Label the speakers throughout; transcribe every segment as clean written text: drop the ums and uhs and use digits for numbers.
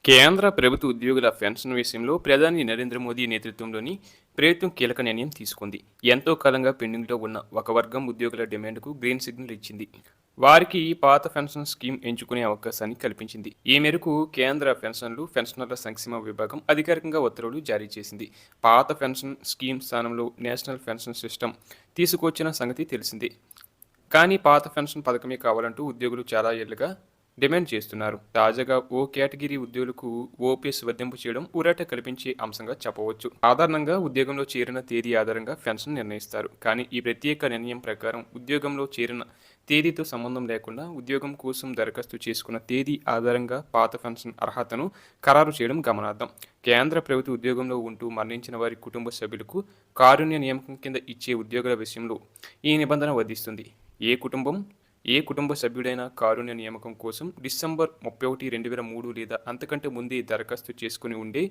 Speaker 1: కేంద్ర ప్రభుత్వ ఉద్యోగుల పెన్షన్ విషయంలో ప్రధాని నరేంద్ర మోదీ నేతృత్వంలోని ప్రభుత్వం కీలక నిర్ణయం తీసుకుంది. ఎంతో కాలంగా పెండింగ్లో ఉన్న ఒక వర్గం ఉద్యోగుల డిమాండ్కు గ్రీన్ సిగ్నల్ ఇచ్చింది. వారికి పాత పెన్షన్ స్కీమ్ ఎంచుకునే అవకాశాన్ని కల్పించింది. ఈ మేరకు కేంద్ర పెన్షనర్ల సంక్షేమ విభాగం అధికారికంగా ఉత్తర్వులు జారీ చేసింది. పాత పెన్షన్ స్కీమ్ స్థానంలో నేషనల్ పెన్షన్ సిస్టమ్ తీసుకొచ్చిన సంగతి తెలిసిందే. కానీ పాత పెన్షన్ పథకమే కావాలంటూ ఉద్యోగులు చాలా ఏళ్లుగా డిమాండ్ చేస్తున్నారు. తాజాగా ఓ కేటగిరీ ఉద్యోగులకు ఓపీఎస్ వర్తింపు చేయడం ఊరట కల్పించే అంశంగా చెప్పవచ్చు. సాధారణంగా ఉద్యోగంలో చేరిన తేదీ ఆధారంగా పెన్షన్ నిర్ణయిస్తారు. కానీ ఈ ప్రత్యేక నిర్ణయం ప్రకారం ఉద్యోగంలో చేరిన తేదీతో సంబంధం లేకుండా ఉద్యోగం కోసం దరఖాస్తు చేసుకున్న తేదీ ఆధారంగా పాత పెన్షన్ అర్హతను ఖరారు చేయడం గమనార్థం. కేంద్ర ప్రభుత్వ ఉద్యోగంలో ఉంటూ మరణించిన వారి కుటుంబ సభ్యులకు కారుణ్య నియామకం కింద ఇచ్చే ఉద్యోగుల విషయంలో ఈ నిబంధన వర్తిస్తుంది. ఏ కుటుంబ సభ్యుడైనా కారుణ్య నియామకం కోసం డిసెంబర్ 31, 2003 లేదా అంతకంటే ముందే దరఖాస్తు చేసుకుని ఉండే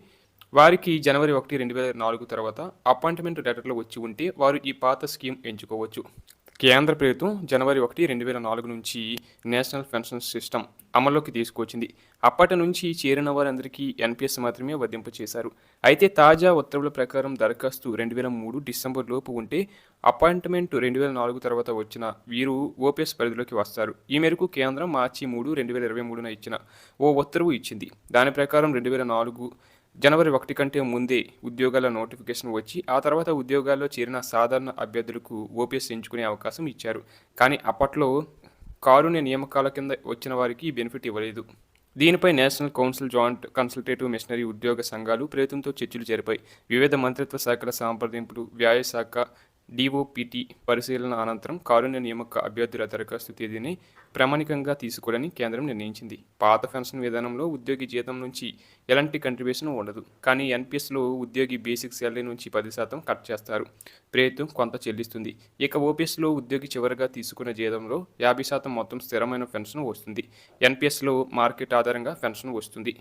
Speaker 1: వారికి జనవరి 1, 2004 తర్వాత అపాయింట్మెంట్ లెటర్లు వచ్చి ఉంటే వారు ఈ పాత స్కీమ్ ఎంచుకోవచ్చు. కేంద్ర ప్రభుత్వం జనవరి 1, 2004 నుంచి నేషనల్ పెన్షన్ సిస్టమ్ అమల్లోకి తీసుకొచ్చింది. అప్పటి నుంచి చేరిన వారందరికీ ఎన్పీఎస్ మాత్రమే వర్తింపు చేశారు. అయితే తాజా ఉత్తర్వుల ప్రకారం దరఖాస్తు 2003 డిసెంబర్ లోపు ఉంటే అపాయింట్మెంట్ 2004 తర్వాత వచ్చిన వీరు ఓపీఎస్ పరిధిలోకి వస్తారు. ఈ మేరకు కేంద్రం మార్చి 3, 2023న ఇచ్చిన ఓ ఉత్తర్వు ఇచ్చింది. దాని ప్రకారం 2004 జనవరి 1 కంటే ముందే ఉద్యోగాల నోటిఫికేషన్ వచ్చి ఆ తర్వాత ఉద్యోగాల్లో చేరిన సాధారణ అభ్యర్థులకు ఓపీఎస్ ఎంచుకునే అవకాశం ఇచ్చారు. కానీ అప్పట్లో కారుణ్య నియామకాల కింద వచ్చిన వారికి ఈ బెనిఫిట్ ఇవ్వలేదు. దీనిపై national council joint consultative machinery ఉద్యోగ సంఘాలు ప్రభుత్వంతో చర్చలు జరిపాయి. వివిధ మంత్రిత్వ శాఖల సంప్రదింపులు, వ్యయశాఖ, డీఓపీటీ పరిశీలన అనంతరం కారుణ్య నియామక అభ్యర్థుల దరఖాస్తు తేదీని ప్రామాణికంగా తీసుకోవాలని కేంద్రం నిర్ణయించింది. పాత పెన్షన్ విధానంలో ఉద్యోగి జీతం నుంచి ఎలాంటి కంట్రిబ్యూషన్ ఉండదు. కానీ ఎన్పీఎస్లో ఉద్యోగి బేసిక్ శాలరీ నుంచి 10% కట్ చేస్తారు. ప్రభుత్వం కొంత చెల్లిస్తుంది. ఇక ఓపీఎస్లో ఉద్యోగి చివరిగా తీసుకున్న జీతంలో 50% మొత్తం స్థిరమైన పెన్షన్ వస్తుంది. ఎన్పీఎస్లో మార్కెట్ ఆధారంగా పెన్షన్ వస్తుంది.